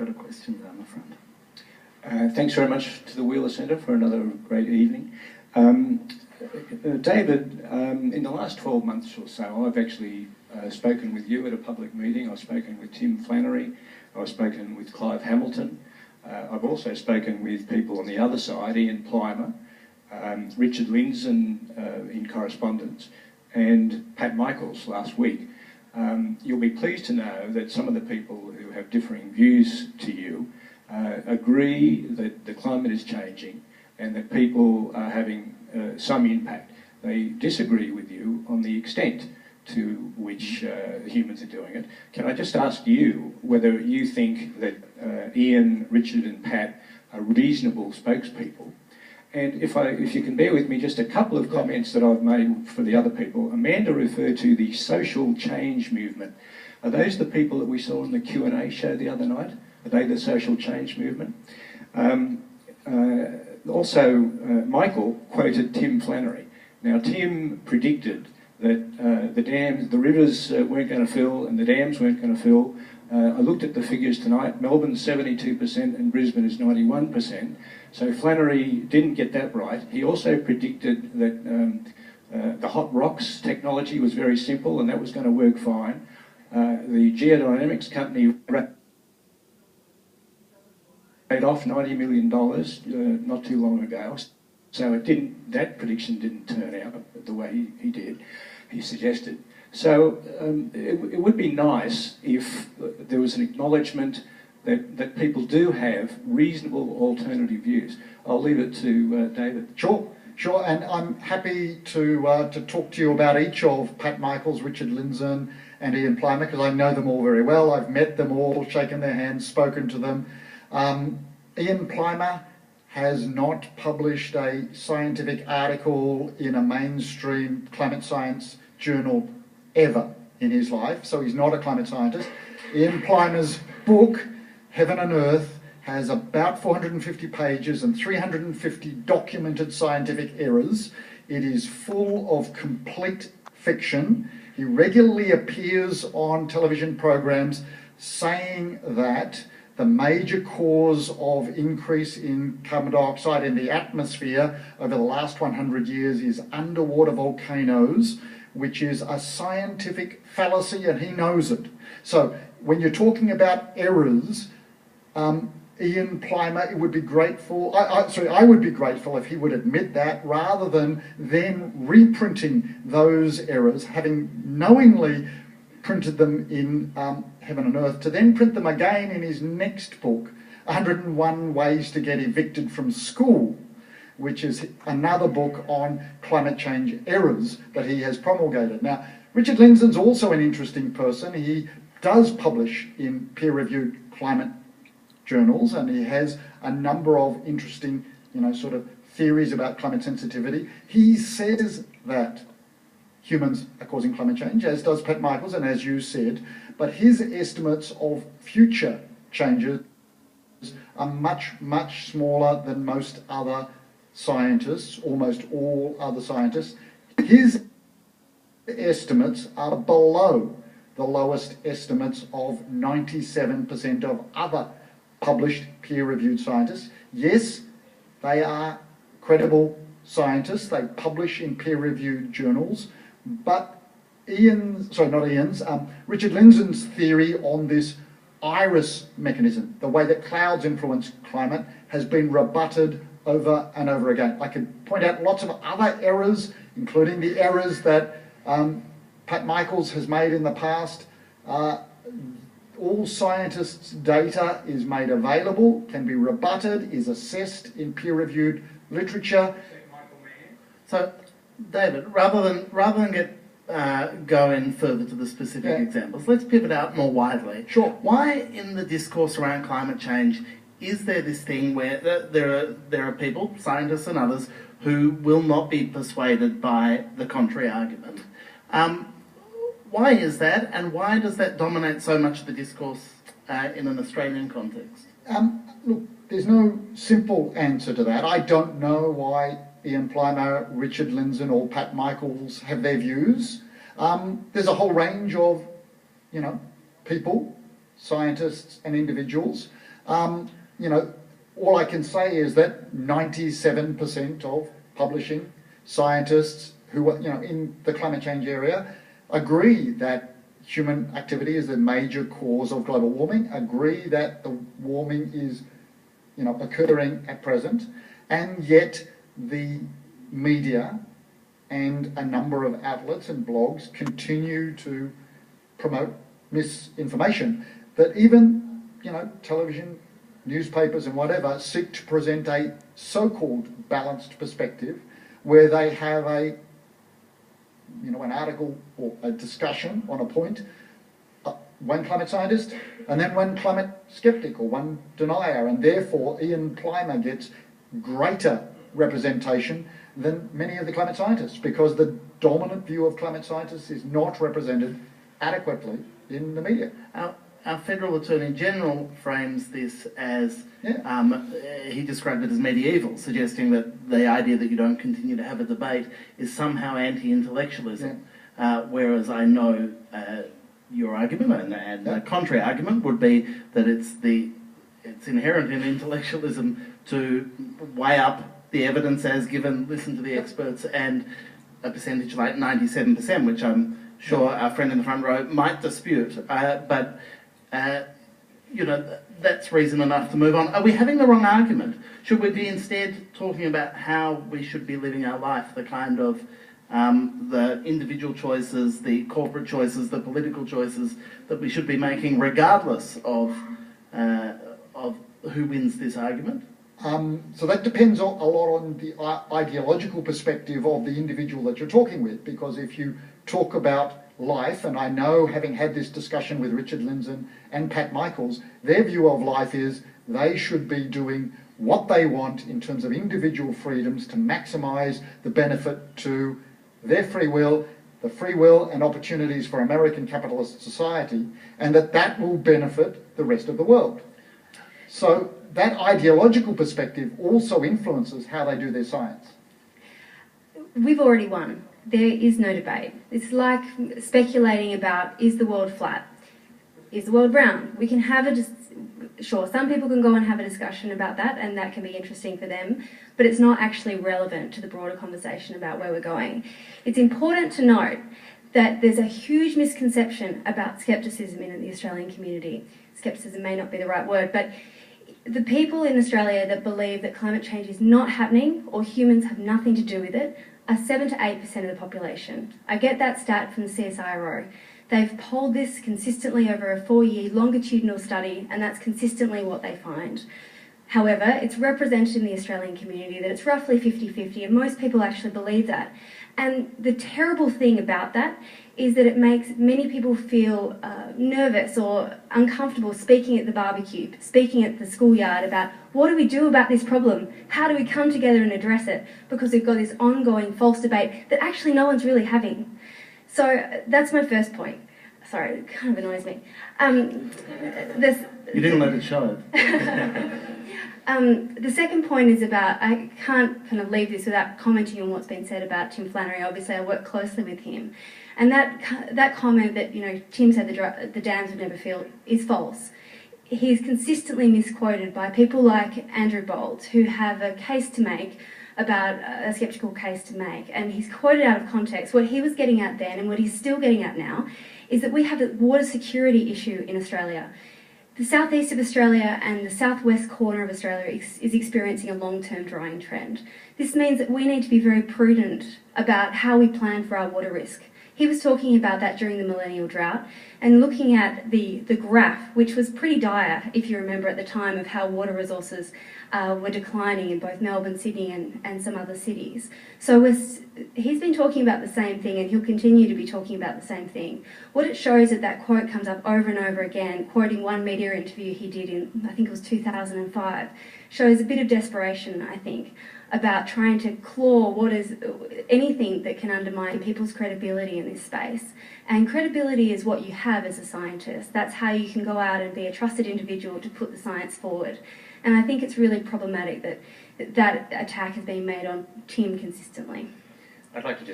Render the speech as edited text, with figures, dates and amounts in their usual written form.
got a question down the front. Thanks very much to the Wheeler Centre for another great evening. David, in the last 12 months or so, I've actually spoken with you at a public meeting. I've spoken with Tim Flannery. I've spoken with Clive Hamilton. I've also spoken with people on the other side, Ian Plimer, Richard Lindzen in correspondence, and Pat Michaels last week. You'll be pleased to know that some of the people who have differing views to you agree that the climate is changing and that people are having some impact. They disagree with you on the extent to which humans are doing it. Can I just ask you whether you think that Ian, Richard and Pat are reasonable spokespeople? And if you can bear with me, just a couple of comments that I've made for the other people. Amanda referred to the social change movement. Are those the people that we saw in the Q&A show the other night? Are they the social change movement? Also, Michael quoted Tim Flannery. Now, Tim predicted that the rivers weren't going to fill and the dams weren't going to fill. I looked at the figures tonight. Melbourne's 72% and Brisbane is 91%. So Flannery didn't get that right. He also predicted that the hot rocks technology was very simple and that was going to work fine. The geodynamics company paid off $90 million not too long ago. So that prediction didn't turn out the way he suggested. So it would be nice if there was an acknowledgement that people do have reasonable alternative views. I'll leave it to David. Sure, and I'm happy to talk to you about each of Pat Michaels, Richard Lindzen and Ian Plimer, because I know them all very well. I've met them all, shaken their hands, spoken to them. Ian Plimer has not published a scientific article in a mainstream climate science journal ever in his life, so he's not a climate scientist. Ian Plimer's book, Heaven and Earth, has about 450 pages and 350 documented scientific errors. It is full of complete fiction. He regularly appears on television programs saying that the major cause of increase in carbon dioxide in the atmosphere over the last 100 years is underwater volcanoes, which is a scientific fallacy, and he knows it. So when you're talking about errors, Ian Plimer would be grateful. I would be grateful if he would admit that, rather than then reprinting those errors, having knowingly printed them in Heaven and Earth, to then print them again in his next book, 101 Ways to Get Evicted from School, which is another book on climate change errors that he has promulgated. Now, Richard Lindzen's also an interesting person. He does publish in peer-reviewed climate journals, and he has a number of interesting, sort of theories about climate sensitivity. He says that humans are causing climate change, as does Pat Michaels, and as you said, but his estimates of future changes are much, much smaller than most other scientists, almost all other scientists. His estimates are below the lowest estimates of 97% of other published peer-reviewed scientists. Yes, they are credible scientists, they publish in peer-reviewed journals, but Richard Lindzen's theory on this iris mechanism, the way that clouds influence climate, has been rebutted over and over again. I could point out lots of other errors, including the errors that Pat Michaels has made in the past. All scientists' data is made available, can be rebutted, is assessed in peer-reviewed literature. So, David, rather than get going further to the specific examples, let's pivot out more widely. Sure. Why, in the discourse around climate change, is there this thing where there are people, scientists and others, who will not be persuaded by the contrary argument? Why is that, and why does that dominate so much of the discourse in an Australian context? Look, there's no simple answer to that. I don't know why Ian Plimer, Richard Lindzen or Pat Michaels have their views. There's a whole range of, people, scientists and individuals. You know, all I can say is that 97% of publishing scientists who are, you know, in the climate change area agree that human activity is the major cause of global warming, agree that the warming is, you know, occurring at present, and yet the media and a number of outlets and blogs continue to promote misinformation that even, you know, television, newspapers and whatever seek to present a so-called balanced perspective where they have a, you know, an article or a discussion on a point, one climate scientist and then one climate skeptic or one denier, and therefore Ian Plimer gets greater representation than many of the climate scientists because the dominant view of climate scientists is not represented adequately in the media. Our Federal Attorney General frames this as, he described it as medieval, suggesting that the idea that you don't continue to have a debate is somehow anti-intellectualism, whereas I know your argument and the contrary argument would be that it's inherent in intellectualism to weigh up the evidence as given, listen to the experts, and a percentage like 97%, which I'm sure our friend in the front row might dispute, but you know, that's reason enough to move on. Are we having the wrong argument? Should we be instead talking about how we should be living our life, the kind of the individual choices, the corporate choices, the political choices that we should be making regardless of who wins this argument? So that depends a lot on the ideological perspective of the individual that you're talking with, because if you talk about life, and I know, having had this discussion with Richard Lindzen and Pat Michaels, their view of life is they should be doing what they want in terms of individual freedoms to maximise the benefit to their free will, the free will and opportunities for American capitalist society, and that will benefit the rest of the world. So that ideological perspective also influences how they do their science. We've already won. There is no debate. It's like speculating about, is the world flat? Is the world round? We can have sure, some people can go and have a discussion about that, and that can be interesting for them, but it's not actually relevant to the broader conversation about where we're going. It's important to note that there's a huge misconception about scepticism in the Australian community. Scepticism may not be the right word, but the people in Australia that believe that climate change is not happening or humans have nothing to do with it are 7 to 8% of the population. I get that stat from the CSIRO. They've polled this consistently over a 4-year longitudinal study, and that's consistently what they find. However, it's represented in the Australian community that it's roughly 50-50, and most people actually believe that. And the terrible thing about that is that it makes many people feel nervous or uncomfortable speaking at the barbecue, speaking at the schoolyard about what do we do about this problem? How do we come together and address it? Because we've got this ongoing false debate that actually no one's really having. So that's my first point. Sorry, it kind of annoys me. You didn't let it show. The second point is about, I can't kind of leave this without commenting on what's been said about Tim Flannery. Obviously, I work closely with him. And that comment that, you know, Tim said the dams would never fill is false. He's consistently misquoted by people like Andrew Bolt, who have a case to make about a sceptical case to make, and he's quoted out of context. What he was getting at then, and what he's still getting at now, is that we have a water security issue in Australia. The southeast of Australia and the southwest corner of Australia is experiencing a long-term drying trend. This means that we need to be very prudent about how we plan for our water risk. He was talking about that during the millennial drought and looking at the graph, which was pretty dire, if you remember at the time, of how water resources were declining in both Melbourne, Sydney and some other cities. So he's been talking about the same thing, and he'll continue to be talking about the same thing. What it shows is that quote comes up over and over again, quoting one media interview he did in, I think it was 2005, shows a bit of desperation, I think, about trying to claw what is anything that can undermine people's credibility in this space. And credibility is what you have as a scientist. That's how you can go out and be a trusted individual to put the science forward. And I think it's really problematic that attack has been made on Tim consistently. I'd like to just